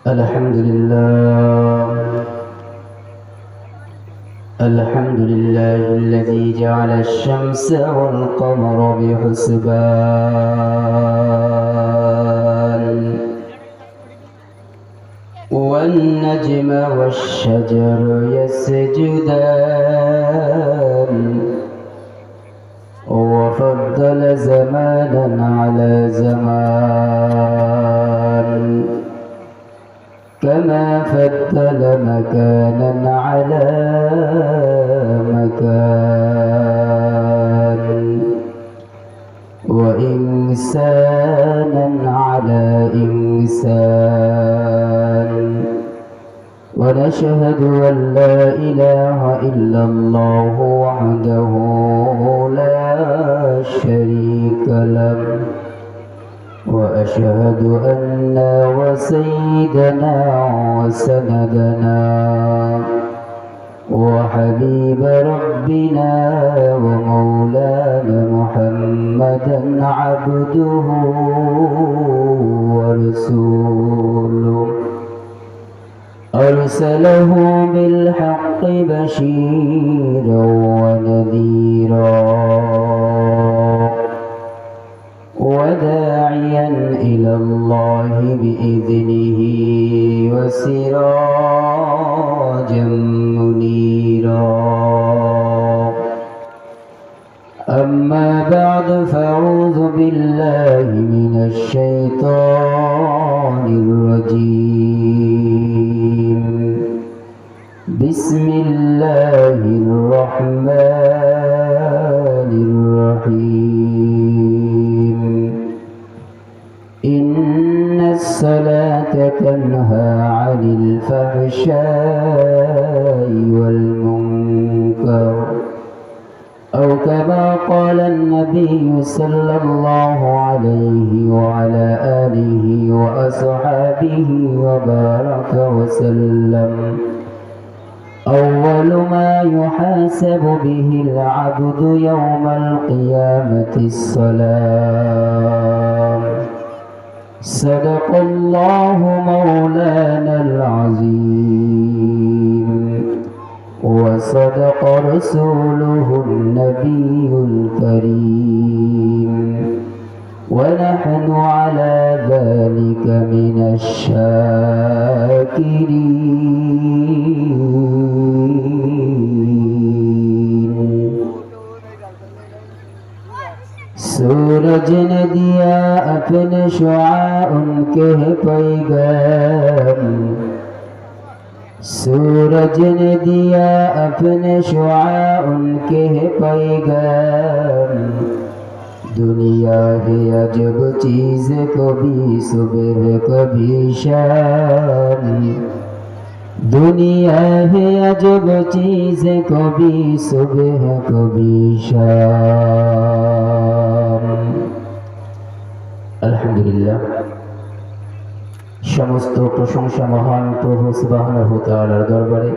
الحمد لله الحمد لله الذي جعل الشمس والقمر بحسبان والنجم والشجر يسجدان وفضل زمانا على زمان كما فضل مكانا على مكان وإنسانا على إنسان ونشهد أن لا إله إلا الله وحده لا شريك له وأشهد أن وسيدنا وسندنا وحبيب ربنا ومولانا محمدا عبده ورسوله أرسله بالحق بشيرا ونذيرا وداعيا إلى الله بإذنه وسراجا منيرا أما بعد فأعوذ بالله من الشيطان الرجيم بسم الله الرحمن الرحيم إن الصلاة تنهى عن الفحشاء والمنكر أو كما قال النبي صلى الله عليه وعلى آله وأصحابه وبارك وسلم أول ما يحاسب به العبد يوم القيامة الصلاة صدق الله مولانا العظيم وصدق رسوله النبي الكريم ونحن على ذلك من الشاكرين सूरज ने दिया अपने शुआ उनके पैगाम सूरज ने दिया अपने शुआ उनके पैगाम दुनिया है अजब चीज़ कभी सुबह कभी शाम दुनिया है अजब चीज़ कभी सुबह कभी शाम আলহামদুলিল্লাহ সমস্ত প্রশংসা মহান প্রভু সুবহানাহু ওয়া তাআলার দরবারে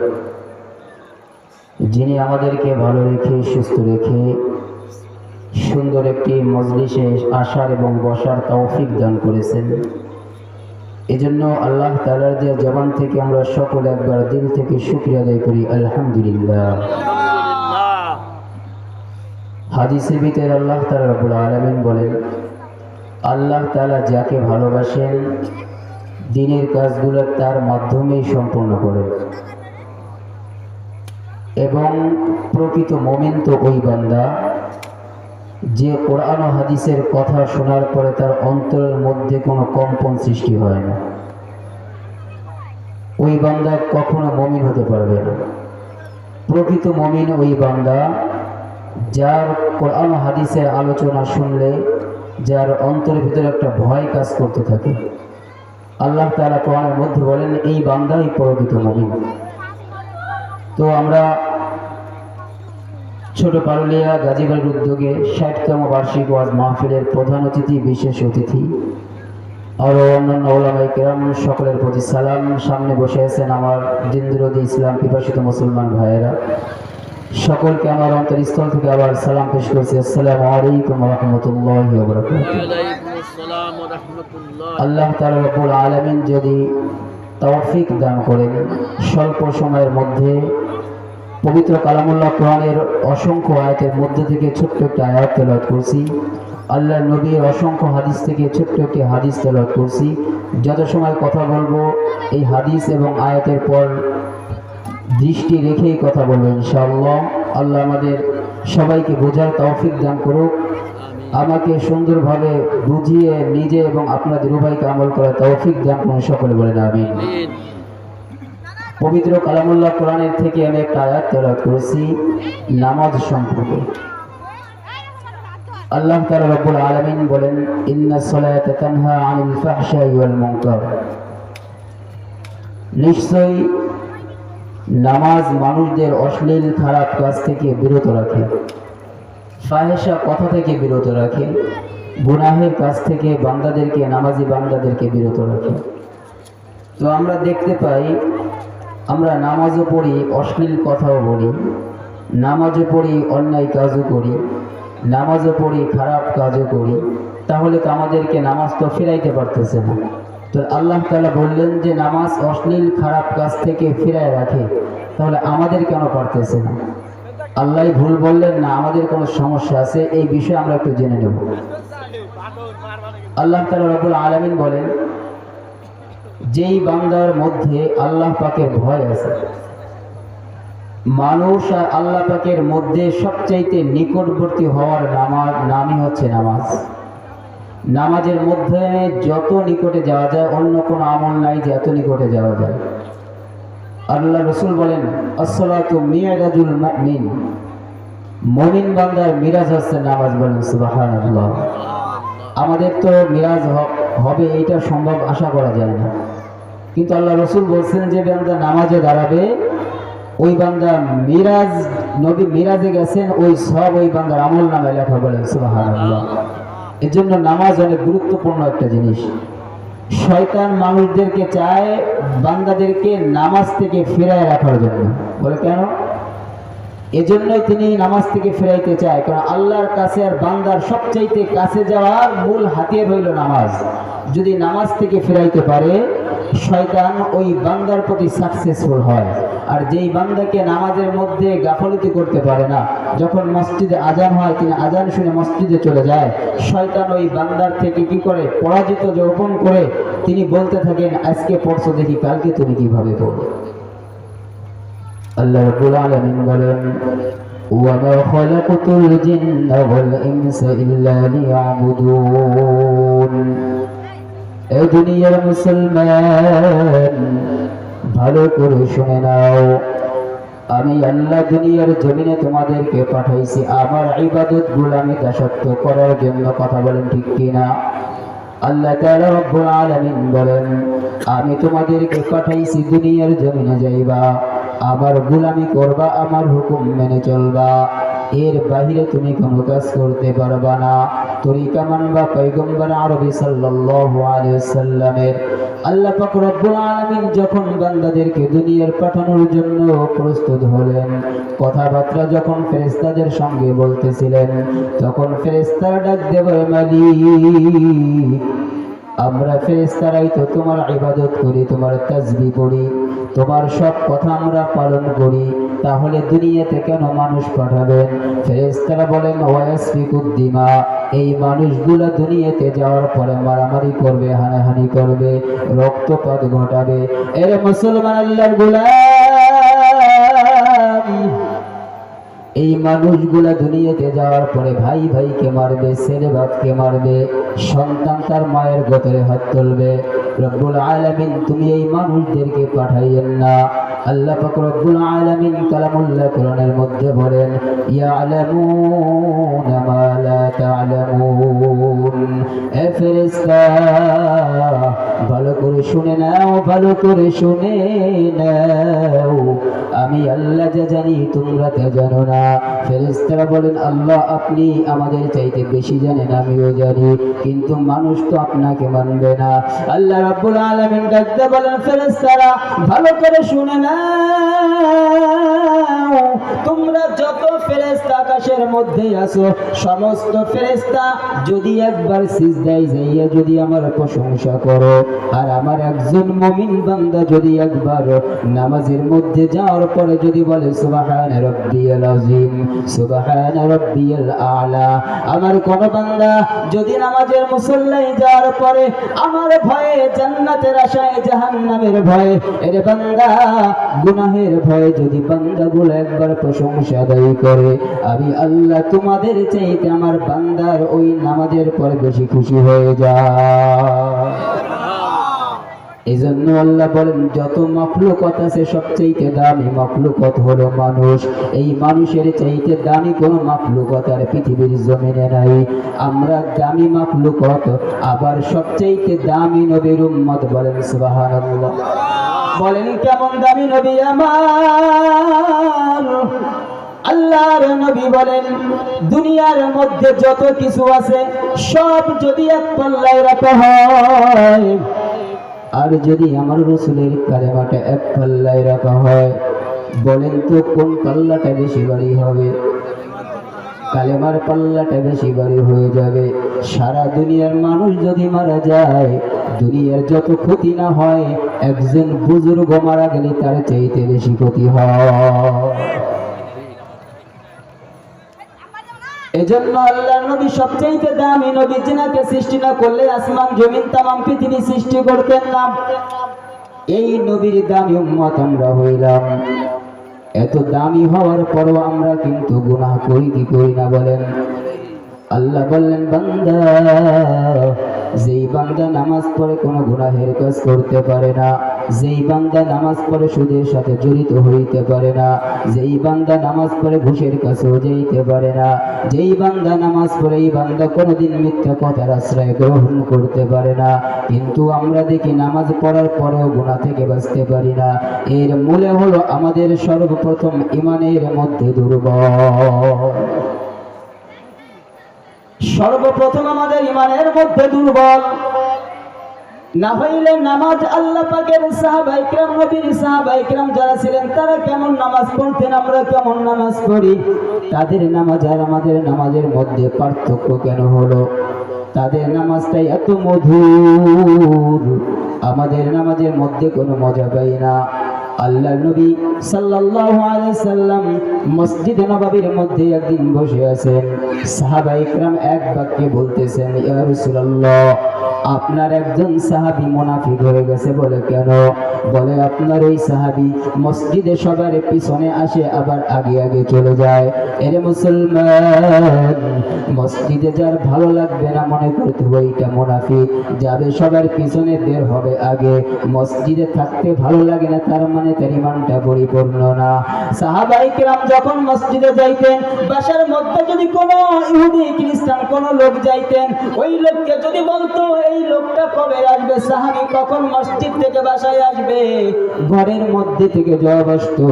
যিনি আমাদেরকে ভালো রেখে সুস্থ রেখে সুন্দর একটি মজলিসে আসার এবং বসার তৌফিক দান করেছেন। এজন্য আল্লাহ তাআলার যে জবান থেকে আমরা সকলে একবার দিল থেকে শুকরিয়া আদায় করি আলহামদুলিল্লাহ। হাদিসের ভিতরে আল্লাহ তাআলা রব্বুল আলামিন বলেন, আল্লাহ তাআলা যাকে ভালোবাসেন দিনের কাজগুলো তার মাধ্যমেই সম্পূর্ণ করেন এবং প্রকৃত মুমিন তো ওই বান্দা যে কোরআন ও হাদিসের কথা শোনার পরে তার অন্তরের মধ্যে কোনো কম্পন সৃষ্টি হয় না, ওই বান্দা কখনো মুমিন হতে পারবে না। প্রকৃত মুমিন ওই বান্দা যার কোরআন ও হাদিসের আলোচনা শুনলে যার অন্তরের ভিতরে একটা ভয় কাজ করতে থাকে। আল্লাহ তাআলা কোরআনের মধ্যে বলেন এই বান্দাই প্রকৃত মুমিন। তো আমরা ছোট পারুলিয়া গাজীবাড়ির উদ্যোগে ৬০তম বার্ষিক ওয়াজ মাহফিলের প্রধান অতিথি বিশেষ অতিথি আরও অন্যান্য ওলামায়ে কেরাম সকলের প্রতি সালাম। সামনে বসে আছেন আমার দিনদরদি ইসলাম পিপাসিত মুসলমান ভাইয়েরা, সকলকে আমার অন্তরস্থল থেকে আবার সালাম পেশ করছি। আসসালামু আলাইকুম ওয়া রাহমাতুল্লাহি ওয়া বারাকাতুহু। আল্লাহ তাআলা রব্বুল আলামিন যদি তৌফিক দান করেন। স্বল্প সময়ের মধ্যে পবিত্র কালামুল্লাহ কোরআনের অসংখ্য আয়াতের মধ্যে থেকে ছোট্ট একটা আয়াত তেলাওয়াত করছি, আল্লাহর নবীর অসংখ্য হাদিস থেকে ছোট্ট একটি হাদিস তেলাওয়াত করছি। যত সময় কথা বলবো এই হাদিস এবং আয়াতের পর দৃষ্টি রেখেই কথা বলবো ইনশাআল্লাহ। আল্লাহ আমাদের সবাইকে বোঝার তৌফিক দান করুক, আমাকে সুন্দরভাবে বুঝিয়ে নিজে এবং আপনাদের উভয়কে আমল করার তৌফিক দান করুন, সকলে বলেন আমিন। পবিত্র কালামুল্লাহ কোরআনের থেকে আমি একটা আয়াত তেলাওয়াত করেছি নামাজ সম্পর্কে। আল্লাহ তাআলা রব্বুল আলামিন বলেন, ইন্নাস সালাতা তানহা আনিল ফাহশাই ওয়াল মুনকার। নিশ্চয়ই নামাজ মানুষদের অশ্লীল খারাপ কাজ থেকে বিরত রাখে, ফাহেশা কথা থেকে বিরত রাখে, গুনাহের কাজ থেকে বান্দাদেরকে, নামাজি বান্দাদেরকে বিরত রাখে। তো আমরা দেখতে পাই, আমরা নামাজও পড়ি, অশ্লীল কথাও বলি, নামাজও পড়ি, অন্যায় কাজও করি, নামাজও পড়ি, খারাপ কাজও করি, তাহলে তো আমাদেরকে নামাজ তো ফিরাইতে পারতেছে না। তো আল্লাহ তাআলা বললেন যে নামাজ অশ্লীল খারাপ কাজ থেকে ফিরায় রাখে, তাহলে আমাদের কেন পারতেছে না? আল্লাহ ভুল বললেন না, আমাদের কোনো সমস্যা আছে? এই বিষয়ে আমরা একটু জেনে নেব। আল্লাহ তাআলা রব্বুল আলামিন বলেন, যেই বান্দার মধ্যে আল্লাহ পাকের ভয় আছে, মানুষ আর আল্লাহ পাকের মধ্যে সবচাইতে নিকটবর্তী হওয়ার নামই হচ্ছে নামাজ। নামাজের মধ্যে যত নিকটে যাওয়া যায়, অন্য কোনো আমল নাই যে এত নিকটে যাওয়া যায়। আল্লাহ রাসূল বলেন, আসসালাতু মিরাজুল মুমিন, মুমিন বান্দার মিরাজ হচ্ছে নামাজ। বলেন সুবহানাল্লাহ। আমাদের তো মিরাজ হবে এটা সম্ভব আশা করা যায় না, কিন্তু আল্লাহ রাসূল বলছেন যে বান্দা নামাজে দাঁড়াবে, ওই বান্দা মিরাজ, নবী মিরাজে গেছেন, ওই সব ওই বান্দার আমল নামে লেখা। বলেন সুবহানাল্লাহ। এর জন্য নামাজ অনেক গুরুত্বপূর্ণ একটা জিনিস। শয়তান মানুষদেরকে চায় বান্দাদেরকে নামাজ থেকে ফিরায় রাখার জন্য। বলে কেন? এজন্যই তিনি নামাজ থেকে ফিরাইতে চায়, কারণ আল্লাহর কাছে আর বান্দার সবচাইতে কাছে যাওয়ার মূল হাতিয়ার হইল নামাজ। যদি নামাজ থেকে ফিরাইতে পারে, শয়তান ওই বান্দার প্রতি সাকসেসফুল হয়। আর যেই বান্দাকে নামাজের মধ্যে গাফলতি করতে পারে না, যখন মসজিদে আজান হয় তিনি আজান শুনে মসজিদে চলে যায়, শয়তান ওই বান্দার থেকে কি করে, পরাজিত যৌবন করে তিনি বলতে থাকেন, আজকে পড়ছো দেখি কালকে তুমি কিভাবে পড়বে। আল্লাহ রাব্বুল আলামিন বলেন, ওয়া মা খালাকাতুল জিন্না ওয়াল ইনসা ইল্লা লিয়াবুদুন। এই দুনিয়ার মুসলমান ভালো করে শুনে নাও, আমি আল্লাহ দুনিয়ার জমিনে তোমাদেরকে পাঠাইছি আমার ইবাদত, গোলামি, দাসত্ব করার জন্য। কথা বলেন ঠিক কিনা? আল্লাহ তাআলা রব্বুল আলামিন বলেন, আমি তোমাদেরকে পাঠাইছি দুনিয়ার জমিনে যাইবা, আমার গোলামি করবা, আমার হুকুম মেনে চলবা, এর বাহিরে তুমি কোনো কাজ করতে পারবা না। তরিকা মানবা পয়গম্বর আরবি সাল্লাল্লাহু আলাইহি ওয়াসাল্লামের। আল্লাহ পাক রব্বুল আলামিন যখন বান্দাদেরকে দুনিয়ার পাঠানোর জন্য প্রস্তুত হলেন, কথাবার্তা যখন ফেরেশতাদের সঙ্গে বলতেছিলেন, তখন ফেরেশতারা ডাক দেবে, মালিক, আমরা ফেরেশতারাই তো তোমার ইবাদত করি, তোমার তাসবিহ পড়ি, তোমার সব কথা আমরা পালন করি, তাহলে দুনিয়াতে কেন মানুষ পাঠাবেন? ফেরেশতারা বলেন, ওয়াসফিকুদ দিমা, এই মানুষগুলা দুনিয়াতে যাওয়ার পরে মারামারি করবে, হানাহানি করবে, রক্তপাত ঘটাবে। এর মুসলমান আল্লাহর গোলাম, এই মানুষগুলা দুনিয়াতে যাওয়ার পরে ভাই ভাইকে মারবে, ছেলে বাপকে মারবে, সন্তান তার মায়ের গোতরে হাত তুলবে। রব্বুল আলামিন তুমি এই মানুষদেরকে পাঠাইয়েন না। আল্লাহ পাক রব্বুল আলামিন কালামুল্লাহ কোরআনের মধ্যে বলেন, ইয়ালামুনা মা লা তা'লামুন। এ ফেরেশতা, ভালো করে শুনে নাও, ভালো করে শুনে নাও, আমি আল্লাহ যা জানি তোমরা তা জানো না। ফেরেশতারা বলেন, আল্লাহ আপনি আমাদের চাইতে বেশি জানেন, আমিও জানি, কিন্তু মানুষ তো আপনাকে মানবে না। আল্লাহ রাব্বুল আলামিন ডাকতে বলেন, ফেরেশতারা ভালো করে শুনে নাও, তোমরা যত ফেরেশতা আকাশের মধ্যে আছো সমস্ত ফেরেশতা যদি একবার সিজদায় যাইয়া যদি আমার প্রশংসা করো, আর আমার একজন মুমিন বান্দা যদি একবার নামাজের মধ্যে যাওয়ার পরে যদি বলে সুবহানা রাব্বিয়াল আযীম, সুবহানা রাব্বিয়াল আ'লা, আমার কোন বান্দা যদি নামাজের মুসল্লায় যাওয়ার পরে আমার ভয়ে জান্নাতের আশায় জাহান্নামের ভয়ে এর বান্দা গুনাহের ভয়ে যদি বান্দাগুলো একবার প্রশংসা আদায় করে, আমি আল্লাহ তোমাদের চাইতে আমার বান্দার ওই নামাজের পরে বেশি খুশি হয়ে যায়। এই জন্য আল্লাহ বলেন যত মাখলুকাত আছে সবচাইতে দামি মাখলুকাত হলো মানুষ। এই মানুষের চাইতে দামি কোনো মাখলুকাত আর পৃথিবীর জমিনে নাই। আমরা দামি মাখলুকাত, আবার সবচাইতে দামি নবীর উম্মত। বলেন সুবহানাল্লাহ। বলেন কেমন দামি নবী আমার? আল্লাহর নবী বলেন দুনিয়ার মধ্যে যত কিছু আছে সব যদি এক পাল্লায় রাখা হয়, আর যদি আমার রাসূলের কালেমাটা এক পাল্লায় রাখা হয়, বলেন তো কোন পাল্লাটা বেশি ভারী হবে? কালেমার পাল্লাটা বেশি ভারী হয়ে যাবে। সারা দুনিয়ার মানুষ যদি মারা যায়, দুনিয়ার যত ক্ষতি না হয়, একজন বুজুর্গ মারা গেলে তার চাইতে বেশি ক্ষতি হয়। এজন্য আল্লাহর নবী সবচেয়ে দামি নবী, যিনাকে সৃষ্টি না করলে আসমান জমিন তামাম পৃথিবী সৃষ্টি করতেন না। এই নবীর দামি উম্মত আমরা হইলাম। এত দামি হওয়ার পরও আমরা কিন্তু গুনাহ করি কি করি না? বলেন। আল্লাহ বললেন বান্দা, যেই বান্দা নামাজ পড়ে কোনো গুনাহের কাজ করতে পারে না, যেই বান্দা নামাজ পড়ে সুদের সাথে জড়িত হইতে পারে না, যেই বান্দা নামাজ পড়ে ঘুষের কাছেও যাইতে পারে না, যেই বান্দা নামাজ পড়ে এই বান্দা কোনোদিন মিথ্যা কথার আশ্রয় গ্রহণ করতে পারে না, কিন্তু আমরা দেখি নামাজ পড়ার পরেও গুনাহ থেকে বাঁচতে পারি না। এর মূলে হলো আমাদের সর্বপ্রথম ঈমানের মধ্যে দুর্বল। সর্বপ্রথম আমাদের ঈমানের মধ্যে দুর্বল না হইলে নামাজ আল্লাহ পাকের সাহাবায়ে কিরাম, নবীর সাহাবায়ে কিরাম যারা ছিলেন তারা কেমন নামাজ পড়তেন, আমরা কেমন নামাজ পড়ি? তাদের নামাজ আর আমাদের নামাজের মধ্যে পার্থক্য কেন হলো? তাদের নামাজটাই এত মধুর, আমাদের নামাজের মধ্যে কোনো মজা পাই না। আল্লাহর নবী সাল্লাল্লাহু আলাইহি সাল্লাম মসজিদে নববীর মধ্যে একদিন বসে আছেন। সাহাবায়ে কিরাম এক বাক্যে বলতেছেন, ইয়া রাসূলুল্লাহ, আপনার একজন সাহাবী মুনাফিক হয়ে গেছে। বলে কেন? বলে আপনার ওই সাহাবী মসজিদে সবার পিছনে আসে আবার আগে আগে চলে যায়। এরে মুসলমান, মসজিদে যার ভালো লাগবে না মনে করতে ওইটা মুনাফিক। যাবে সবার পিছনে, বের হবে আগে। মসজিদে থাকতে ভালো লাগে না, তার মানে তার ঈমানটা পরিপূর্ণ না। সাহাবায়ে কিরাম যখন মসজিদে যাইতেন, বাসার মধ্যে যদি কোনো ইহুদি খ্রিস্টান কোনো লোক যাইতেন, ওই লোককে যদি বলতো এই লোকটা কবে আসবে, সাহাবী কখন মসজিদ থেকে বাসায় আসবে, ঘরের মধ্যে থেকে জবাব আসতো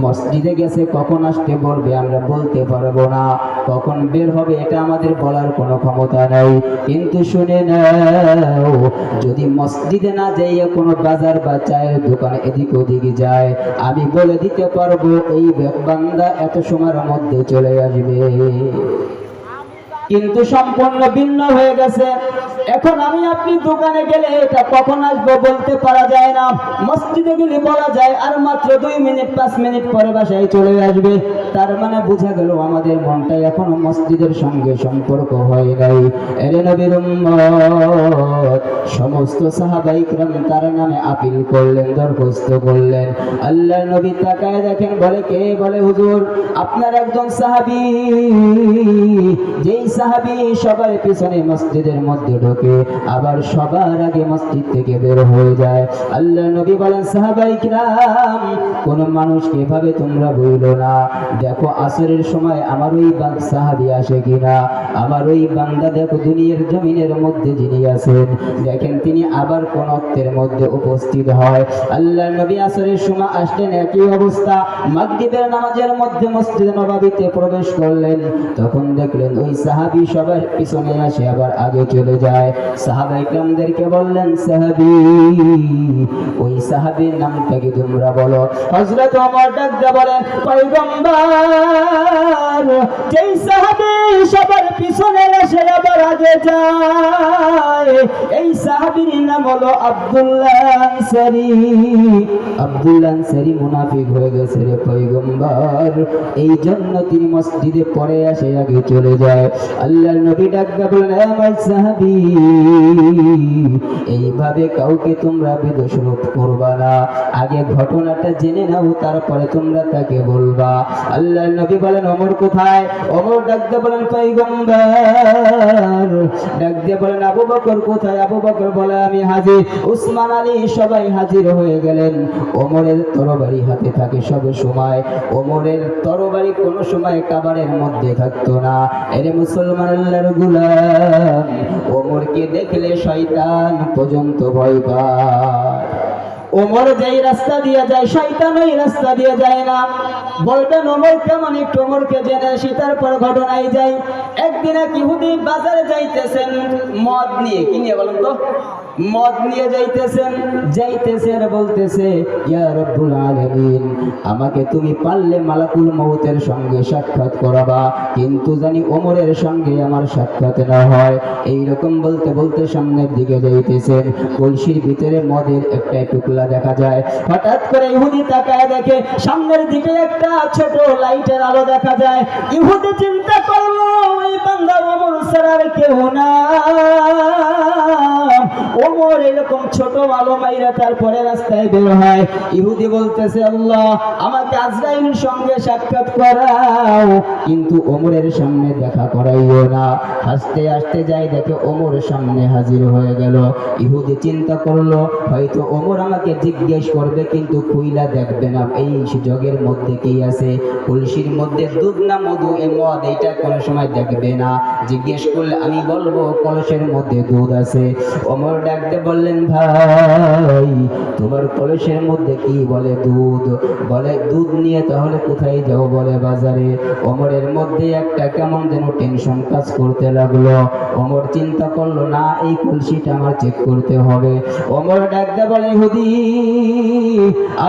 মসজিদে গেছে, কখন আসতে বলবে আমরা বলতে পারবো না, কখন বের হবে এটা আমাদের বলার কোনো ক্ষমতা নাই। কিন্তু শুনে নাও, যদি মসজিদে না যাইয়া কোনো বাজার বা চায়ের দোকান এদিক ওদিকে যায়, আমি বলে দিতে পারবো এই বান্দা এত সময়ের মধ্যে চলে আসবে। কিন্তু সম্পূর্ণ ভিন্ন হয়ে গেছে। এখন আমি আপনি দোকানে গেলে এটা কখন আসবো বলতে পারা যায় না, মসজিদে গেলে বলা যায় আর মাত্র 2 মিনিট 5 মিনিট পরে বাসায় চলে আসবে। তার মানে বোঝা গেল আমাদের মনটা এখনো মসজিদের সঙ্গে সম্পর্ক হয় নাই। এরে নবীর উম্মত, সমস্ত সাহাবায়ে কিরাম তার নামে আপিল করলেন, দরখাস্ত করলেন। আল্লাহর নবী তাকায় দেখেন, বলে কে? বলে হুজুর আপনার একজন সাহাবী, যেই সাহাবী সবার পিছনে মসজিদের মধ্যে ঢোকে আবার সবার আগে মসজিদ থেকে বের হয়ে যায়। আল্লাহর নবী বলেন, সাহাবায়ে কিরাম কোন মানুষকে এভাবে তোমরা বইলো না। দেখো আসরের সময় আমার ওই সাহাবী আসে কিনা, আমার ওই বান্দা দেখো দুনিয়ার জমিনের মধ্যে যিনি আছেন, দেখেন তিনি আবার কোন ওয়াক্তের মধ্যে উপস্থিত হয়। আল্লাহর নবী আসরের সময় আসলেন, একই অবস্থা। মাগরিবের নামাজের মধ্যে মসজিদে নববীতে প্রবেশ করলেন, তখন দেখলেন ওই সাহাবী সবার পিছনে আসে আবার আগে চলে যায়। যায়। সাহাবায়ে কেরামদেরকে বললেন, সাহাবী, ওই সাহাবীর নামটা কি তোমরা বলো। হযরত ওমর ডাক দিয়ে বলেন, পয়গম্বর, যেই সাহাবী সবার পিছনে এসে আবার আগে যায়, এই সাহাবীর নাম হলো আব্দুল্লাহ আনসারী। আব্দুল্লাহ আনসারী মুনাফিক হয়ে গেছে রে পয়গম্বর, এই জন্য তিনি মসজিদে পড়ে আসে আগে চলে যায়। আল্লাহর নবী ডাক দিয়ে বলেন, আমার সাহাবী, এইভাবে কাউকে তোমরা বেদোষারোপ করবা না, আগে ঘটনাটা জেনে নাও, তারপরে তোমরা তাকে বলবা। আল্লাহর নবী বলেন, ওমর কোথায়? ওমর ডাক দিয়ে বলেন, পয়গম্বর। ডাক দিয়ে বলেন, আবু বকর কোথায়? আবু বকর বলে, আমি হাজির। উসমান, আলী সবাই হাজির হয়ে গেলেন। ওমরের তরবারি হাতে থাকে সব সময়। ওমরের তরবারি কোনো সময় কাবারের মধ্যে থাকতো না। এরে মুসলমান, আল্লাহর গোলাম, ওমরকে দেখলে শয়তান পর্যন্ত ভয় পায়। ওমর যেই রাস্তা দিয়ে যায়, শয়তান ওই রাস্তা দিয়ে যায় না। বলবেন ওমর কেমন, একটু ওমরকে জেনে আসি, তারপর ঘটনায় যাই। একদিন এক ইহুদি বাজারে যাইতেছেন মদ নিয়ে। কি নিয়ে বলেন তো? মদ নিয়ে যাইতেছেন আর বলতেছে, ইয়া রব্বুল আলামিন, আমাকে তুমি পারলে মালাকুল মউতের সঙ্গে সাক্ষাৎ করাবা, কিন্তু জানি ওমরের সঙ্গে আমার সাক্ষাৎ না হয়। এইরকম বলতে বলতে সামনের দিকে যাইতেছেন। কলসির ভিতরে মদের একটা টুকরা দেখা যায়। হঠাৎ করে ইহুদি তাকায় দেখে সামনের দিকে একটা ছোট লাইটের আলো দেখা যায়। ইহুদি চিন্তা করলো, ওই বান্দা ওমর ছাড়া আর কেউ না। ওমর এরকম ছোট আলো মাইরা তারপরে রাস্তায় বের হয়। ইহুদি বলতেছে, আল্লাহ, আমাকে আজরাইলের সঙ্গে সাক্ষাৎ করাও, কিন্তু ওমরের সামনে দেখা করাইও না। হাসতে হাসতে যাই, দেখে ওমর সামনে হাজির হয়ে গেল। ইহুদি চিন্তা করলো, হয়তো ওমর আমাকে জিজ্ঞেস করবে, কিন্তু খুইলা দেখবে না এই জগের মধ্যে কি আছে, কলসির মধ্যে দুধ না মধু, এ মদ, এইটা কোনো সময় দেখবে না। জিজ্ঞেস করলে আমি বলবো কলসের মধ্যে দুধ আছে। ওমর ডাকতে বললেন, ভাই, তোমার কলসের মধ্যে কি? বলে দুধ। বলে দুধ নিয়ে তাহলে কোথায় যাও? বলে বাজারে। ওমরের মধ্যে একটা কেমন যেন টেনশন কাজ করতে লাগলো। ওমর চিন্তা করলো, না, এই কলসিটা আমার চেক করতে হবে। ওমর ডাকতে বলে, ইহুদি,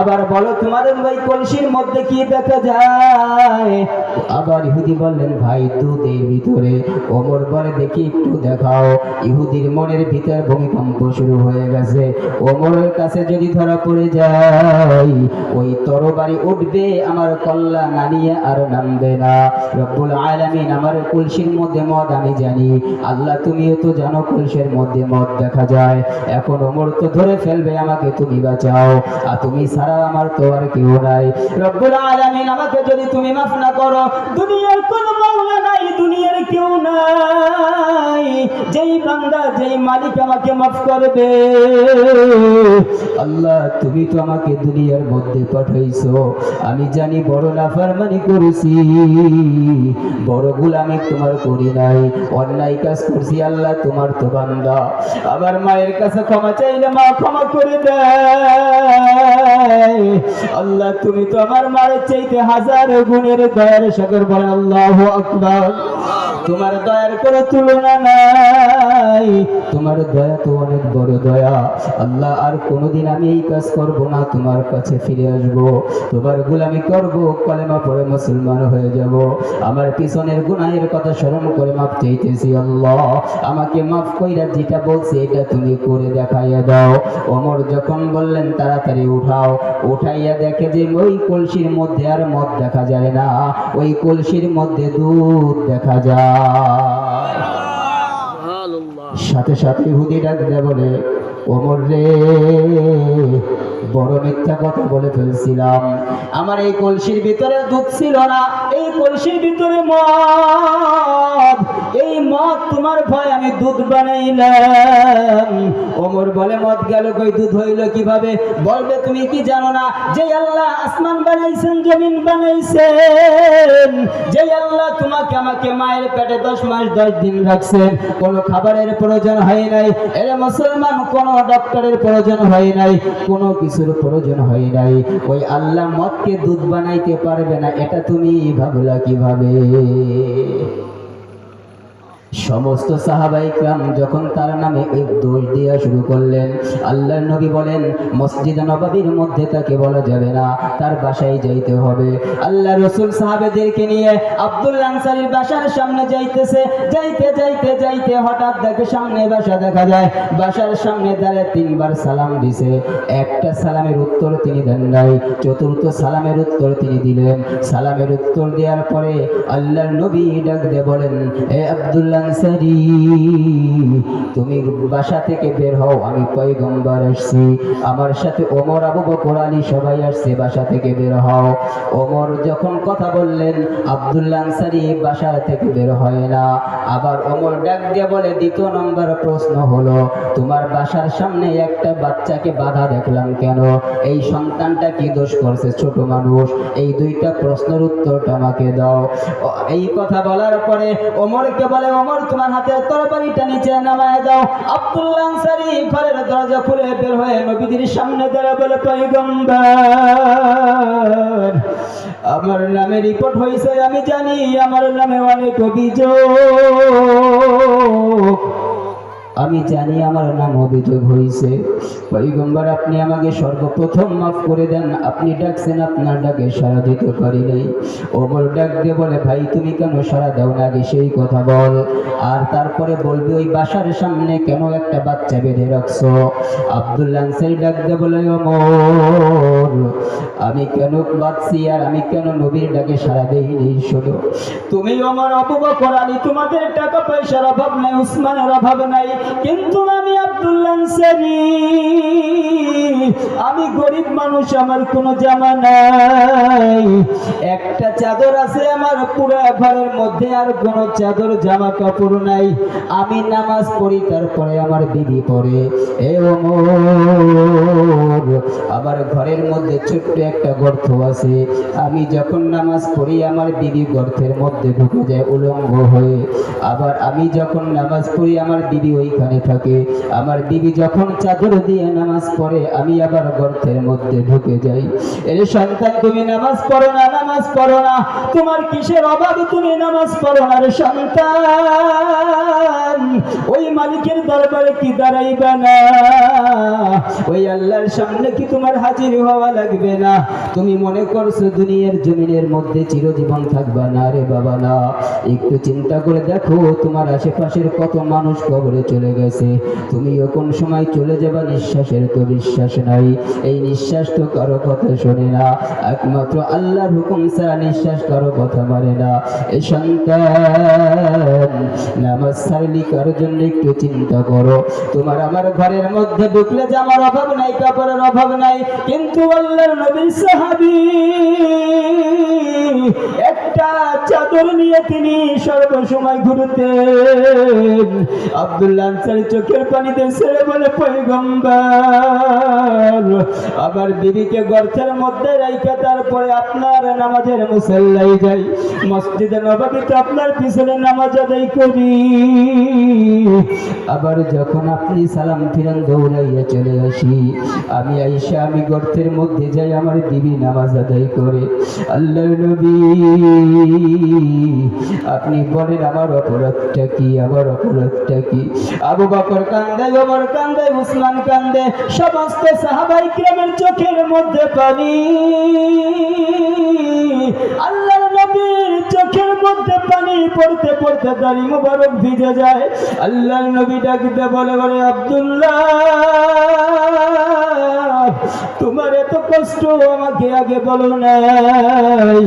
আবার বলো তোমাদের ওই কলসির মধ্যে কি দেখা যায়? আবার ইহুদি বললেন, ভাই, দুধ এর ভিতরে। ওমর বলে, দেখি একটু দেখাও। ইহুদির মনের ভিতর ভূমিকম্প শুরু হয়ে গেছে। ওমরের কাছে যদি ধরা পড়ে যায়, ওই তরবারি উঠবে, আমার কল্লা না নিয়ে আর নামবে না। রব্বুল আলামিন, আমার কলসির মধ্যে মদ আমি জানি, আল্লাহ তুমিও তো জানো কলসির মধ্যে মদ দেখা যায়। এখন ওমর তো ধরে ফেলবে, আমাকে তুমি বাঁচাও, আর তুমি ছাড়া আমার তো আর কেউ নাই। রব্বুল আলামিন, আমাকে যদি তুমি মাফ না করো, দুনিয়ার কোনো মাওলা নাই, দুনিয়ার কেউ নাই, যেই বান্দা, যেই মালিক আমাকে মাফ করবে। আল্লাহ, তুমি তো আমাকে দুনিয়ার মধ্যে পাঠাইছো, আমি জানি বড় নাফরমানি করেছি, বড় গোলামি তোমার করি নাই, অন্যায় কাজ করছি। আল্লাহ, তোমার তো বান্দা। আবার মায়ের কাছে ক্ষমা চাইলে মা ক্ষমা করে দেয়। আল্লাহ, তুমি তো আমার মায়ের চাইতে হাজার গুণের দয়ার সাগর। বলে আল্লাহু আকবার। তোমার দয়ার কোনো তুলনা নাই, তোমার দয়া তো অনেক বড় দয়া। আল্লাহ, আর কোনোদিন আমি এই কাজ করব না, তোমার কাছে ফিরে আসব, তোমার গোলামি করব, কলেমা পড়ে মুসলমান হয়ে যাব। আমার পিছনের গুনাহের কথা স্মরণ করে মাফ চাইতেছি। আল্লাহ, আমাকে মাফ কইরা যেটা বলছে এটা তুমি করে দেখাইয়া দাও। ওমর যখন বললেন তাড়াতাড়ি উঠাও, উঠাইয়া দেখে যে ওই কলসির মধ্যে আর মদ দেখা যায় না, ওই কলসির মধ্যে দুধ দেখা যায়। সাথে সাথে ইহুদি ডাক দিয়ে বলে, ওমর রে, বড় মিথ্যা কথা বলে ফেলছিলাম, আমার এই কলসির ভিতরে দুধ ছিল না, এই কলসির ভিতরে মদ, এই মদ তোমার ভয় আমি দুধ বানাইলাম। ওমর বলে, মদ গেল কই, দুধ হইল কিভাবে? বলবে, তুমি কি জানো না যে আল্লাহ আসমান বানাইছেন, জমিন বানাইছেন, যে আল্লাহ তোমাকে আমাকে মায়ের পেটে 10 মাস 10 দিন রাখছেন, কোনো খাবারের প্রয়োজন হয় নাই, এরে মুসলমান, কোনো ডক্টরের প্রয়োজন হয় নাই, কোনো কিছুর প্রয়োজন হয় নাই, ওই আল্লাহ মদকে দুধ বানাইতে পারবে না, এটা তুমি ভাবলা কিভাবে? সমস্ত সাহাবাই کرام যখন তার নামে এই দোষ দেওয়া শুরু করলেন, আল্লাহর নবী বলেন মসজিদ নববীর মধ্যে তাকে বলা যাবে না, তার বাসায় যাইতে হবে। আল্লাহ রাসূল সাহাবেদেরকে নিয়ে আব্দুল্লাহ আনসারীর বাসার সামনে যাইতেছে, যাইতে যাইতে যাইতে হঠাৎ দেখে সামনে বাসা দেখা যায়। বাসার সামনে দাঁড়িয়ে তিনবার সালাম দিছে, একটা সালামের উত্তর তিনি দেন নাই, চতুর্থ সালামের উত্তর তিনি দিলেন। সালামের উত্তর দেওয়ার পরে আল্লাহর নবী ডাক দিয়ে বলেন, এ আব্দুল্লাহ আনসারী, তুমি বাসা থেকে বের হও, আমি পয়গম্বর আসছি, আমার সাথে ওমর, আবু বকর, আলী সবাই আসছে, বাসা থেকে বের হও। ওমর যখন কথা বললেন, আব্দুল্লাহ আনসারী বাসা থেকে বের হয় না। আবার ওমর ডাক দিয়ে বলে, দ্বিতীয় নম্বর প্রশ্ন হলো, তোমার বাসার সামনে একটা বাচ্চাকে বাধা দেখলাম কেন? এই সন্তানটা কি দোষ করছে? ছোট মানুষ। এই দুইটা প্রশ্নের উত্তরটা আমাকে দাও। এই কথা বলার পরে ওমরকে বলে, ওমর তোমার হাতের তরবারিটা নিচে নামায় দাও। আব্দুল্লাহ আনসারী ঘরের দরজা খুলে বের হয়ে নবীদের সামনে দাঁড়িয়ে বলে, পয়গম্বর, আমার নামে রিপোর্ট হয়েছে, আমি জানি আমার নামে অনেক অভিযোগ, আমি জানি আমার নাম অভিযোগ হয়েছে। পয়গম্বর আপনি আমাকে সর্বপ্রথম মাফ করে দেন, আপনি ডাকছেন, আপনার ডাকে সাড়া দিতে পারি নাই। ওমর ডাক দিয়ে বলে, ভাই তুমি কেন সাড়া দাও না, আগে সেই কথা বল, আর তারপরে বলবি ওই বাসার সামনে কেন একটা বাচ্চা বেঁধে রাখছো। আব্দুল্লাহ আনসারী ডাক দিয়ে বলে, ওমর আমি কেন বাঁচছি আর আমি কেন নবীর ডাকে সাড়া দেইনি? শোনো, তুমি ওমর, আবু বকর, আলী তোমাদের টাকা পয়সার অভাব নাই, উসমানের অভাব নাই, কিন্তু আমি আব্দুল্লাহ আনসারী, আমি গরিব মানুষ, আমার কোনো জামা নাই, একটা চাদর আছে আমার পুরো ঘরের মধ্যে, আর কোনো চাদর জামা কাপড় নাই, আমি নামাজ পড়ি তারপরে আমার বিবি পড়ে। এ ওমর, আমার ঘরের মধ্যে ছোট্ট একটা গর্ত আছে, আমি যখন নামাজ পড়ি আমার বিবি গর্তের মধ্যে ঢুকে যায় উলঙ্গ হয়ে, আবার আমি যখন নামাজ পড়ি আমার বিবি ওইখানে থাকে, আমার বিবি যখন চাদর দিয়ে নামাজ পড়ে আমি আবার গর্তের মধ্যে ঢুকে যাই। এর সন্তান তুমি নামাজ পড়ো না, নামাজ পড়ো না, তোমার কিসের অভাব, তুমি নামাজ পড়ো না রে সন্তান, ওই মালিকের দরবারে কি দাঁড়াইবা না, ওই আল্লাহর সামনে কি তোমার হাজির হওয়া লাগবে না? তুমি মনে করছো দুনিয়ার জমিনের মধ্যে চিরজীবন থাকবা? না রে বাবা, না। একটু চিন্তা করে দেখো, তোমার আশেপাশের কত মানুষ কবরে চলে গেছে, তুমিও কোন সময় চলে যাবা, নিঃশ্বাসের তো বিশ্বাস নাই, এই নিঃশ্বাস তো কারো কথা শোনে না, একমাত্র আল্লাহর হুকুম ছাড়া নিঃশ্বাস কারো কথা মানে না। এই সন্তান, নামাজ ছাড়লি কারোর জন্য একটু চিন্তা করো। তোমার আমার ঘরের মধ্যে ঢুকলে জামার অভাব নাই, কাপড়ের অভাব নাই, কিন্তু আল্লাহর নবীর সাহাবী একটা চাদর নিয়ে তিনি সর্বসময় ঘুরতেন। আব্দুল্লাহ আনসারী চোখের পানিতে ছেড়ে বলে, পয়গম্বর আবার বিবিকে গর্তের মধ্যে রাইখা তারপরে আপনার নামাজের মুসল্লায় যাই, মসজিদে নববীতে আপনার পিছনে নামাজ আদায় করি, আবার যখন আপনি সালাম ফিরান দৌড়াইয়া চলে আসি, আমি আইসা আমি গর্তের মধ্যে যাই, আমার বিবি নামাজ আদায় করে। আল্লাহর নবী আপনি বলেন আমার অপরাধটা কি, আমার অপরাধটা কি? আবু বকর কান্দে, ওমর কান্দে, উসমান কান্দে, সমস্ত সাহাবায়ে কিরামের চোখের মধ্যে পানি। আল্লাহর নবীর চোখের মধ্যে পানি পড়তে পড়তে দাড়ি মুবারক ভিজে যায়। আল্লাহর নবী ডাক দিয়ে বলে, বলে আব্দুল্লাহ, তোমার এত কষ্ট আমাকে আগে বলো নাই,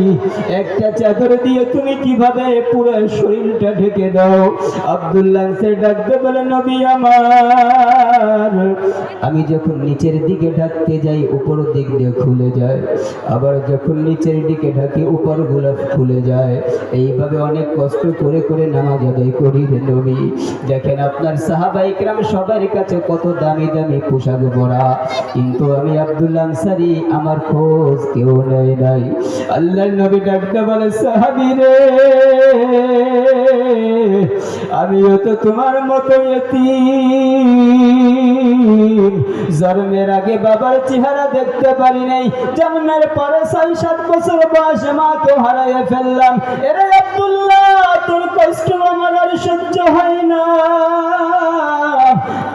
একটা চাদর দিয়ে তুমি কিভাবে পুরো শরীরটা ঢেকে দাও? আব্দুল্লাহ আনসারী ডাক দিয়ে বলে, নবী আমার, আমি যখন নিচের দিকে ঢাকতে যাই উপর দিক দিয়ে খুলে যায়, আবার যখন নিচের দিকে ঢাকি উপর গুলো খুলে যায়, এইভাবে অনেক কষ্ট করে করে নামাজ আদায় করি রে নবী। দেখেন আপনার সাহাবায়ে কিরাম সবার কাছে কত দামি দামি পোশাক পরা, কিন্তু আমি আব্দুল্লাহ আনসারী আমার খোঁজ কেউ নেয় নাই। আল্লাহর নবী ডাকতে বলে, সাহাবী রে, আমিও তো তোমার মতো এতিম, জন্মের আগে বাবার চেহারা দেখতে পারি নাই, জন্মের পরে ৬-৭ বছর বয়সে মাকে হারাইয়া ফেললাম। এরে আব্দুল্লাহ, তোর কষ্ট আমার আর সহ্য হয় না,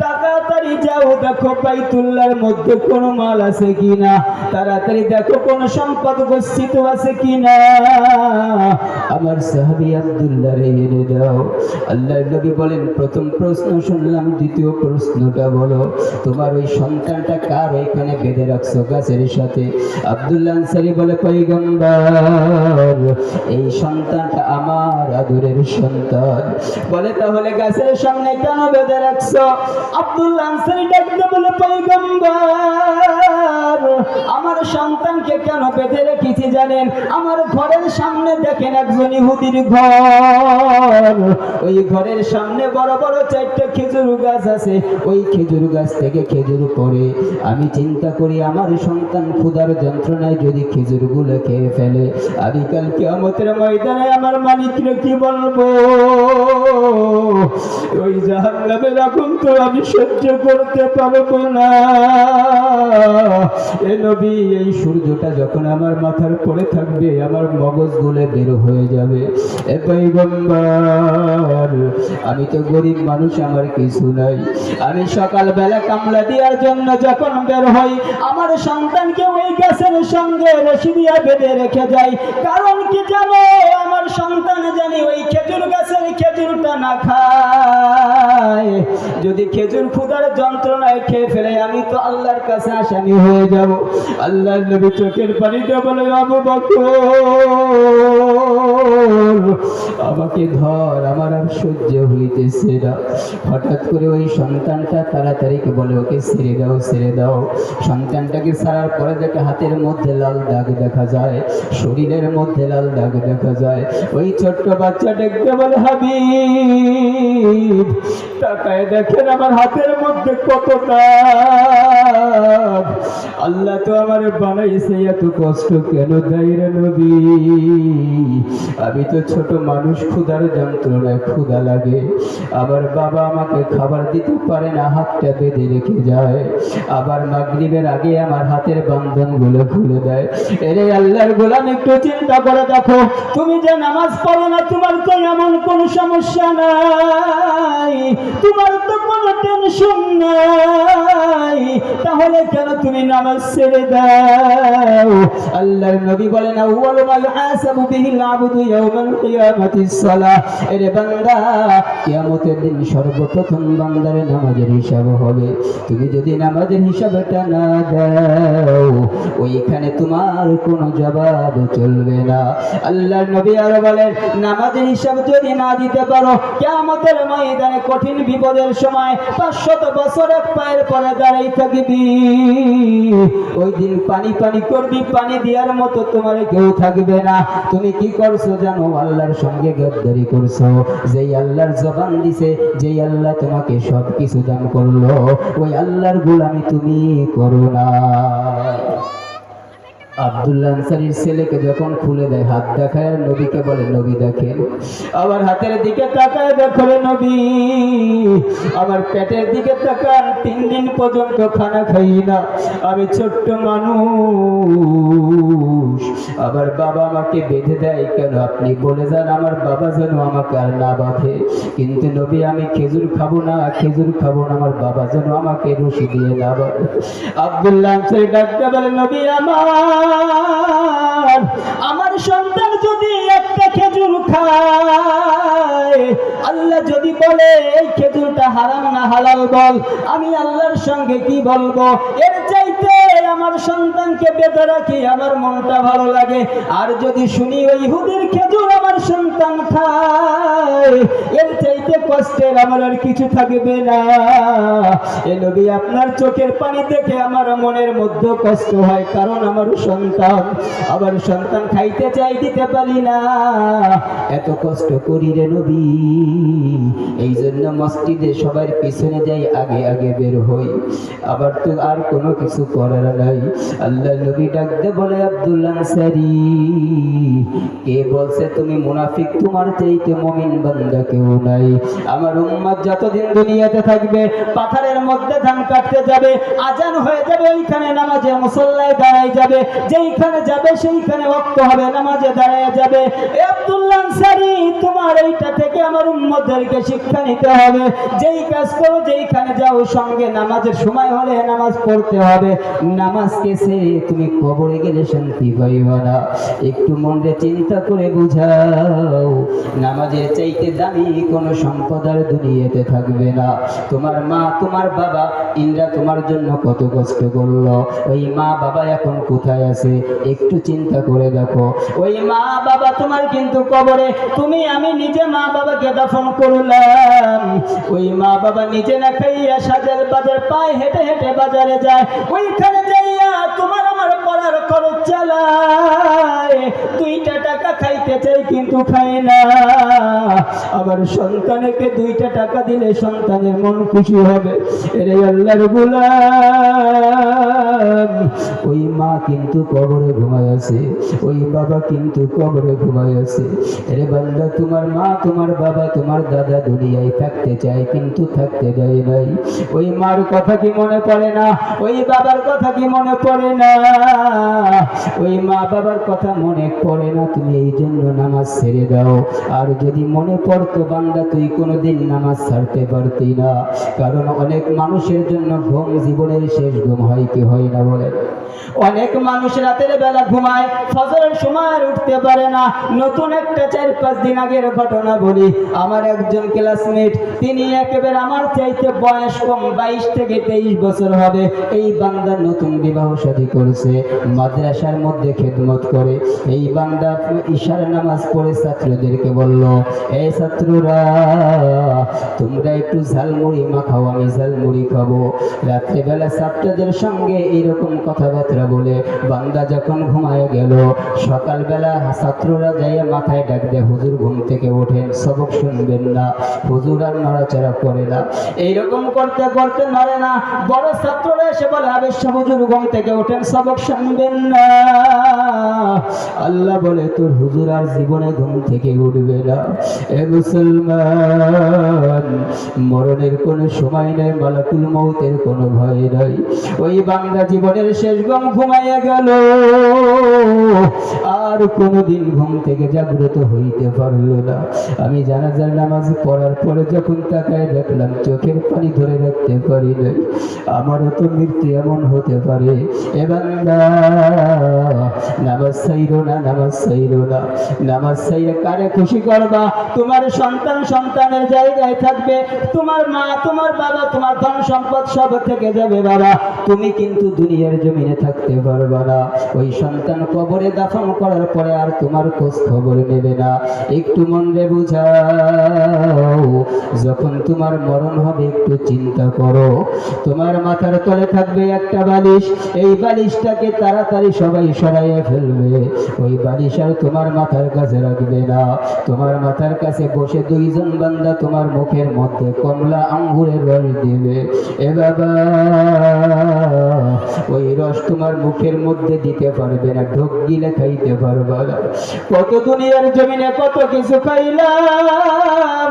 তাড়াতাড়ি যাও দেখো বাইতুল্লাহর মধ্যে কোনো মাল আছে কিনা, তাড়াতাড়ি দেখো কোন সম্পদ গচ্ছিত আছে কিনা। আমার সাহাবী আব্দুল্লাহ রে এনে দাও। আল্লাহর নবী বলেন, প্রথম প্রশ্ন শুনলাম, দ্বিতীয় প্রশ্নটা বলো, তোমার ওই সন্তানটা কার ওইখানে বেঁধে রাখছো গাছের সাথে? আব্দুল্লাহ আনসারী বলে, পয়গম্বর, এই সন্তানটা আমার আদরের সন্তান। বলে, তাহলে গাছের সামনে কেন বেঁধে রাখছো? আব্দুল্লাহ আনসারী ডাকতে বলে, পয়গম্বর, আমার সন্তানকে কেন বেঁধে রেখেছি জানেন? আমার ঘরের সামনে দেখেন একজন ইহুদির ঘর, ওই ঘরের সামনে বড় বড় 4টা খেজুর গাছ আছে, ওই খেজুর গাছ থেকে খেজুর পড়ে। আমি চিন্তা করি আমার সন্তান ক্ষুধার যন্ত্রণায় যদি খেজুরগুলো খেয়ে ফেলে, আমি কাল কিয়ামতের ময়দানে আমার মালিককে কি বলবো? ওই জাহান্নামের আগুন তো আমি সহ্য করতে পারবো না। এ নবী, এই সূর্যটা যখন আমার মাথার পরে থাকবে আমার মগজ গুলে বের হয়ে যাবে। এ পয়গম্বর, আমি তো গরিব মানুষ, আমার কিছু নাই। আমি সকালবেলা কামলা দেওয়ার জন্য যখন বের হই, আমার সন্তানকে ওই গাছের সঙ্গে রশি দিয়া বেঁধে রেখে যাই। কারণ কি জানো? আমার সন্তান জানি ওই খেজুর গাছের খেজুরটা না খায়, যদি খেজুর ক্ষুধার যন্ত্রণায় খেয়ে ফেলে আমি তো আল্লাহর কাছে আসামি হয়ে যাব। আল্লাহর নবী চোখের পানিতে বলে, আবু বকর, আমাকে ধর, আমার আর সহ্য হইতেছে না। হঠাৎ করে ওই সন্তানটা তাড়াতাড়ি বলে, ওকে ছেড়ে দাও, ছেড়ে দাও। সন্তানটাকে ছাড়ার পরে দেখে হাতের মধ্যে লাল দাগ দেখা যায়, শরীরের মধ্যে লাল দাগ দেখা যায়। ওই ছোট্ট বাচ্চা দেখতে বলে, হাবিব, তাকায় দেখেন আমার হাতের মধ্যে কত দাগ। আল্লাহ তো আমার বানাইছে, এত কষ্ট কেন দেয় রে নবী? আমি তো ছোট মানুষ, ক্ষুধার যন্ত্রণায় ক্ষুধা লাগে, আবার বাবা আমাকে খাবার দিতে পারে না, হাতটা বেঁধে রেখে যায়, আবার মাগরিবের আগে আমার হাতের বন্ধন গুলো খুলে দেয়। এরে আল্লাহর গোলাম, একটু চিন্তা করে দেখো, তুমি যে নামাজ পড়ো না, তোমার তো এমন কোন সমস্যা নাই, তোমার তো কোনো টেনশন নাই, তাহলে কেন তুমি নামাজ ছেড়ে দাও? আল্লাহর নবী বলেন, আউয়ালু মা ইউহাসাবু বিহিল আবদু ইয়াউমাল কিয়ামাতিস সালাহ। এরে বান্দা, কিয়ামতের দিন সর্বপ্রথম বান্দার নামাজের হিসাব হবে। তুমি যদি নামাজের হিসাবটা না দাও, ওইখানে তোমার কোনো জবাব চলবে না। আল্লাহর নবী আর বলেন, নামাজের হিসাব যদি না দিতে পারো, কিয়ামতের ময়দানে কঠিন বিপদের সময় 500 বছর এক পায়ের পরে দাঁড়াই থাকবি। ওই দিন পানি পানি করবি, পানি দেওয়ার মতো তোমার কেউ থাকবে না। তুমি কি করছো জানো? আল্লাহর সঙ্গে গদ্দারি করছো। যেই আল্লাহর জবান দিছে, যেই আল্লাহ তোমাকে সব কিছু দান করলো, ওই আল্লাহর গোলামি তুমি করো না। আব্দুল্লাহ আনসারীর ছেলেকে যখন খুলে দেয়, হাত দেখায়, নবীকে বলে, নবী দেখেন। আবার হাতের দিকে তাকায়, দেখো নবী আমার পেটের দিকে তাকান, 3 দিন পর্যন্ত খানা খাই না, আমি ছোট্ট মানুষ, আবার বাবা আমাকে বেঁধে দেয় কেন? আপনি বলে যান আমার বাবা যেন আমাকে আর না বাঁধে। কিন্তু নবী, আমি খেজুর খাবো না, খেজুর খাবো না, আমার বাবা যেন আমাকে রশি দিয়ে না বাঁধে। আব্দুল্লাহ আনসারী ডাকতে বলে, নবী আমার সন্তান যদি একটা খেজুর খায়, আল্লাহ যদি বলে এই খেজুরটা হারাম না হালাল বল, আমি আল্লাহর সঙ্গে কি বলবো? এর চাইতে আমার সন্তানকে বেঁধে রাখি আমার মনটা ভালো লাগে। আর যদি শুনি ওই ইহুদির খেজুর আমার সন্তান খায়, এর চাইতে কষ্টের আমার আর কিছু থাকবে না। এ নবী, আপনার চোখের পানি দেখে আমার মনের মধ্যে কষ্ট হয়, কারণ আমার সন্তান, আবার সন্তান খাইতে চাই, দিতে পারি না, এত কষ্ট করি রে নবী। এই জন্য মসজিদে সবার পিছনে যাই, আগে আগে বের হই, আবার তো আর কোনো কিছু করার নাই। আল্লাহ নবী ডাকতে বলে, আব্দুল আনসারী, কে বলছে তুমি মুনাফিক? তোমার চাইতে মুমিন বান্দা কেউ নাই। আমার উম্মত যতদিন দুনিয়াতে থাকবে, পাথরের মধ্যে ধান কাটতে যাবে, আজান হয়ে যাবে, ওইখানে নামাজে মুসল্লায় দাঁড়ায় যাবে, যেইখানে যাবে সেইখানে ওয়াক্ত হবে, নামাজে দাঁড়ায় যাবে। এ আব্দুল্লাহ আনসারী, তোমার এইটা থেকে আমার উম্মতদেরকে শিক্ষা নিতে হবে। যেই কাজ করো, যেইখানে যাও, সঙ্গে নামাজের সময় হলে নামাজ পড়তে হবে। নামাজকে ছেড়ে তুমি কবরে গেলে শান্তি পাইবা না। একটু মনে চিন্তা করে বুঝাও, নামাজের চাইতে দামি কোনো সম্পদ আর দুনিয়াতে থাকবে না। তোমার মা, তোমার বাবা, ইন্দ্রা তোমার জন্য কত কষ্ট করলো, ওই মা বাবা এখন কোথায় আছে? একটু চিন্তা করে দেখো। ওই মা বাবা তোমার কিন্তু কবরে। তুমি আমি নিজে মা বাবাকে দাফন করলাম, ওই মা বাবা নিজে না খাইয়া সাজের বাজার পায়ে হেঁটে হেঁটে বাজারে যায়, ওইখানে যাইয়া তোমার আমার পড়ার খরচ চালায়। 2টা টাকা খাইতে চাই কিন্তু খায় না। আবার সন্তানকে 2টা টাকা দিলে সন্তানের মন খুশি হবে। এরে আল্লাহর গোলাম, ওই মা কিন্তু কবরে ঘুমায় আছে, ওই বাবা কিন্তু কবরে ঘুমায় আছে। এরে বান্দা, তোমার মা, তোমার বাবা, তোমার দাদা দুনিয়ায় থাকতে চায় কিন্তু থাকতে দেয় নাই। ওই মার কথা কি মনে পড়ে না? ওই বাবার কথা কি মনে পড়ে না? ওই মা বাবার কথা মনে পড়ে না, তুমি এই জন্য নামাজ ছেড়ে দাও। আর যদি মনে পড়তো বান্দা, তুই কোনোদিন নামাজ ছাড়তে পারতি না। কারণ অনেক মানুষের জন্য ঘুম জীবনের শেষ ঘুম হয় কি হয় না বলেন? অনেক মানুষ রাতের বেলা ঘুমায়, ফজরের সময় আর উঠতে পারে না। নতুন একটা 4-5 দিন আগের ঘটনা বলি। আমার একজন ক্লাসমেট, তিনি একেবারে আমার চাইতে বয়স কম, 22 থেকে 23 বছর হবে। এই বান্দা নতুন বিবাহ শাদী করেছে, মাদ্রাসার মধ্যে খেদমত করে। এই বান্দা ইশার নামাজ পড়ে ছাত্রদেরকে বলল, এই ছাত্ররা, তোমরা একটু ঝালমুড়ি মাখাও, আমি ঝালমুড়ি খাবো। রাত্রেবেলা ছাত্রদের সঙ্গে এইরকম কথাবার্তা বলে বান্দা যখন ঘুমায় গেল, সকালবেলা ছাত্ররা যাইয়া মাথায় ডাক দেয়, হুজুর ঘুম থেকে ওঠেন, সবক শুনবেন না। হুজুর আর নড়াচড়া করে না। এইরকম করতে করতে নড়ে না। বড় ছাত্ররা এসে বলে, আবেশ হুজুর ঘুম থেকে ওঠেন, সবক শুনবেন না। আল্লাহ বলে, তোর হুজুর আর জীবনে ঘুম থেকে উঠবে না। এ মুসলমান, মরণের কোনো সময় নেই, মালাকুল মউতের কোনো ভয় নাই। ওই বান্দা জীবনের শেষ ঘুম ঘুমাইয়া গেল, আর কোনোদিন ঘুম থেকে জাগ্রত হইতে পারল না। আমি জানাজার নামাজ পড়ার পরে যখন তাকায় দেখলাম, চোখের পানি ধরে রাখতে পারি নাই। আমারও তো মৃত্যু এমন হতে পারে। এ বান্দা, নামাজ ছাইরো না, নামাজ ছাইরো না। নামাজ ছাইরে কারে খুশি করবা? তোমার সন্তান সন্তানের জায়গায় থাকবে, তোমার মা, তোমার বাবা, তোমার ধন সম্পদ সব থেকে যাবে বাবা। তুমি কিন্তু দুনিয়ার জমিনে থাকতে পারবা না। ওই সন্তান কবরে দাফন করার পরে আর তোমার খোঁজ খবর নেবে না। একটু মনে বুঝাও, যখন তোমার মরণ হবে একটু চিন্তা করো। তোমার মাথার তলে থাকবে একটা বালিশ, এই বালিশটাকে তাড়াতাড়ি সবাই সরাইয়া ফেলবে। ওই বালিশ আর তোমার মাথার কাছে রাখবে না। তোমার মাথার কাছে বসে 2 জন বান্দা তোমার মুখের মধ্যে কমলা আঙ্গুরের রস দিবে। এ বাবা, ওই রস তোমার মুখের মধ্যে দিতে পারবে না, ঢোক গিলে খাইতে পারবে না। কত দুনিয়ার জমিনে কত কিছু খাইলাম,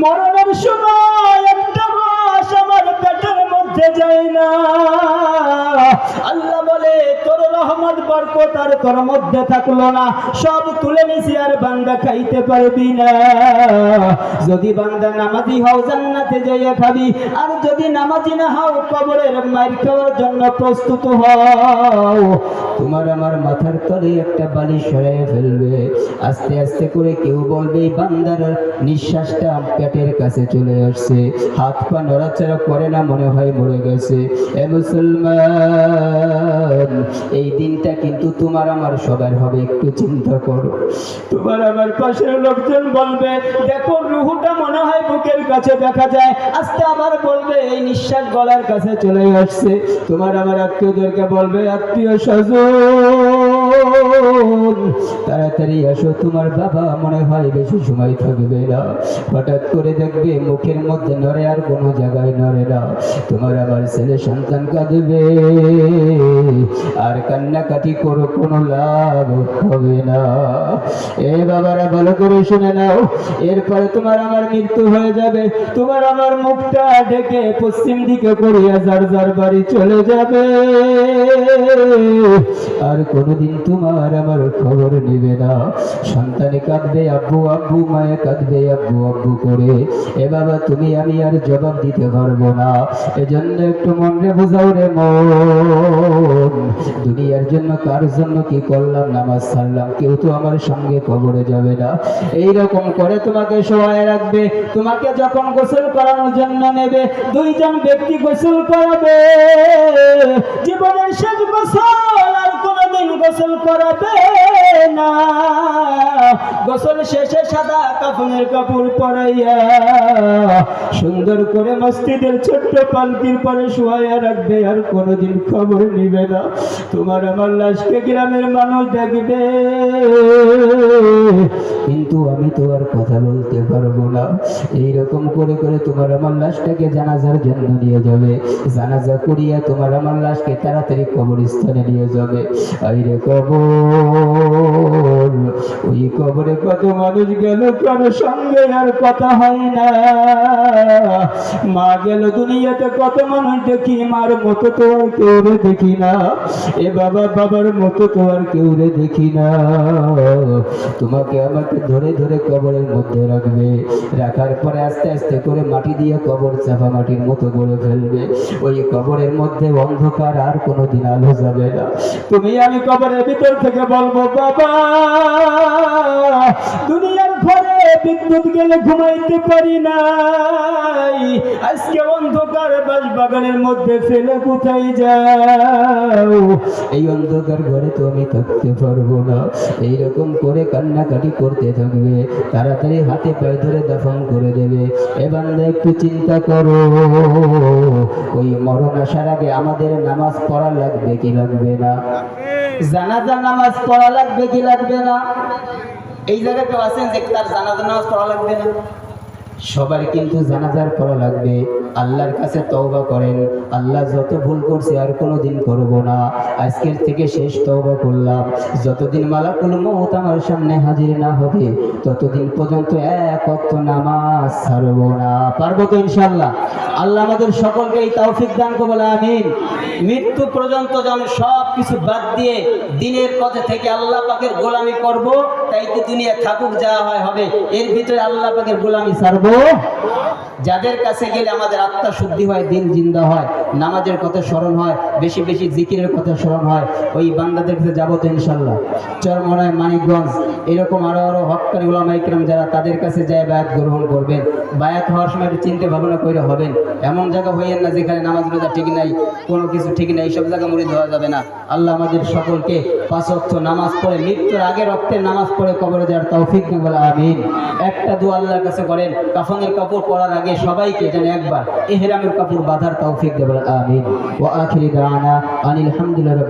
মরণের সময় একটা রস আমার পেটের মধ্যে যায় না। আল্লাহ বলে, তোর রহমত বরকত আর তোর মধ্যে থাকলো না, সব তুলে নিছি আর বান্দা খাইতে পারবি না। যদি বান্দা নামাজি হও, জান্নাতে যাইয়া খাবি। আর যদি নামাজি না হও, কবরের মার খাওয়ার জন্য প্রস্তুত হও। তোমার আমার মাথার তলে একটা বালিশ সরাইয়া ফেলবে। আস্তে আস্তে করে কেউ বলবে, এই বান্দার নিঃশ্বাসটা পেটের কাছে চলে আসছে, হাত পা নড়াচড়া করে না, মনে হয় মরে গেছে। এ মুসলমান, এই দিনটা কিন্তু তোমার আমার সবার হবে, একটু চিন্তা করো। তোমার আমার পাশের লোকজন বলবে, দেখো রুহুটা মনে হয় বুকের কাছে দেখা যায়। আস্তে আবার বলবে, এই নিঃশ্বাস গলার কাছে চলে আসছে। তোমার আমার আত্মীয়দেরকে বলবে, আত্মীয় স্বজন, তাড়াতাড়ি আসো, তোমার বাবা মনে হয় বেশি সময় থাকবে না। হঠাৎ করে দেখবে মুখের মধ্যে নড়ে, আর কোনো জায়গায় নড়ে না। তোমার আমার ছেলে সন্তান কাঁদবে, আর কান্নাকাটি করো, কোনো লাভ হবে না। এ বাবারা ভালো করে শুনে নাও, এরপরে তোমার আমার মৃত্যু হয়ে যাবে। তোমার আমার মুখটা ঢেকে পশ্চিম দিকে করিয়া যার যার বাড়ি চলে যাবে, আর কোনোদিন তোমার আমার খবর নেবে না। সন্তানে কাঁদবে আব্বু আব্বু, মায়ে কাঁদবে আব্বু আব্বু করে। এ বাবা তুমি আমি আর জবাব দিতে পারবো না। এজন্য একটু মনে বোঝাও রে মন, দুনিয়ার জন্য কার জন্য কি করলাম, নামাজ ছাড়লাম, কেউ তো আমার সঙ্গে কবরে যাবে না। এইরকম করে তোমাকে শোয়ায় রাখবে। তোমাকে যখন গোসল করানোর জন্য নেবে, দুইজন ব্যক্তি গোসল করাবে, জীবনের শেষ গোসল, আর কোনোদিন গোসল করাবে না। গোসল শেষে সাদা কাফনের কাপড় পরাইয়া সুন্দর করে মসজিদের ছোট্ট পালকির পরে শোয়াইয়া রাখবে, আর কোনোদিন খবর নিবে না। তোমার আমার লাশকে গ্রামের মানুষ দেখবে, কিন্তু আমি তো আর কথা বলতে পারবো না। এইরকম করে করে তোমার আমার লাশটাকে জানাজার জন্য নিয়ে যাবে। জানাজা করিয়া তোমার আমার লাশকে তাড়াতাড়ি কবরস্থানে নিয়ে যাবে। আইরে কবর, ওই কবরে কত মানুষ গেল, কারো সঙ্গে আর কথা হয় না। মা গেল দুনিয়াতে, কত মানুষ দেখি, মার মতো তো আর কেউ দেখি না। এ বাবা, বাবার মতো তো আর কেউ দেখি না। তোমাকে আমাকে ধরে ধরে কবরের মধ্যে রাখবে। রাখার পরে আস্তে আস্তে করে মাটি দিয়ে কবর চাপা মাটির মতো করে ফেলবে। ওই কবরের মধ্যে অন্ধকার, আর কোনোদিন আলো যাবে না। তুমি আমি কবরের ভিতর থেকে বলবো, বাবা দুনিয়ার ঘরে বিদ্যুৎ গেলে ঘুমাইতে পারি নাই, আজকে অন্ধকার বাগানের মধ্যে ফেলে কোথায় যাও? এই অন্ধকার ঘরে তো আমি থাকতে পারবো না। এইরকম করে কান্নাকাটি করতে থাকবে। তাড়াতাড়ি হাতে পায়ে ধরে দাফন করে দেবে। এবার একটু চিন্তা করো, ওই মরণ আসার আগে আমাদের নামাজ পড়া লাগবে কি লাগবে না? জানাজা নামাজ পড়া লাগবে কি লাগবে না? এই জায়গায় কেউ আছেন যে তার জানাজা নামাজ পড়া লাগবে না? সবার কিন্তু জানাজার পড়া লাগবে। আল্লাহর কাছে তওবা করেন, আল্লাহ যত ভুল করছে আর কোনোদিন করব না, আজকের থেকে শেষ তওবা করলাম। যতদিন মালাকুল মউত আমার সামনে হাজির না হবে, ততদিন পর্যন্ত এক ওয়াক্ত নামাজ ছাড়ব না। পারবো তো ইনশাআল্লাহ? আল্লাহ আমাদের সকলকে এই তৌফিক দান করুন, আমিন। মৃত্যু পর্যন্ত যেন সব কিছু বাদ দিয়ে দিনের পথে থেকে আল্লাহ পাকের গোলামি করব, তাই তো দুনিয়া থাকুক যা হয় হবে, এর ভিতরে আল্লাহ পাকের গোলামি ছাড়ব। যাদের কাছে গেলে আমাদের আত্মা শুদ্ধি হয়, দিন জিন্দা হয়, নামাজের কথা স্মরণ হয়, বেশি বেশি জিকিরের কথা স্মরণ হয়, ওই বান্দাদের কাছে যাবো তো ইনশাল্লাহ। চরমনায়, মানিকগঞ্জ, এরকম আরো আরো হক্কানি উলামা ইকরাম যারা, তাদের কাছে যায় বায়াত গ্রহণ করবেন। বায়াত হওয়ার সময় একটু চিন্তা ভাবনা করে হবেন। এমন জায়গা হইয়েন না যেখানে নামাজ রোজা ঠিক নাই, কোনো কিছু ঠিক নাই, এইসব জায়গা মুড়ি দেওয়া যাবে না। আল্লাহ আমাদের সকলকে 5 ওয়াক্ত নামাজ পড়ে, মৃত্যুর আগে রক্তের নামাজ পড়ে কবরে যাওয়ার তৌফিক দিন, বলে আমিন। একটা দোয়া আল্লাহর কাছে করেন, কাফনের কাপড় পরার আগে সবাইকে যেন একবার ইহরামের কাপড় বাঁধার তৌফিক দেন, বলে আমিন। ওয়া আখিরি দাওয়ানা আনিল হামদুলিল্লাহ।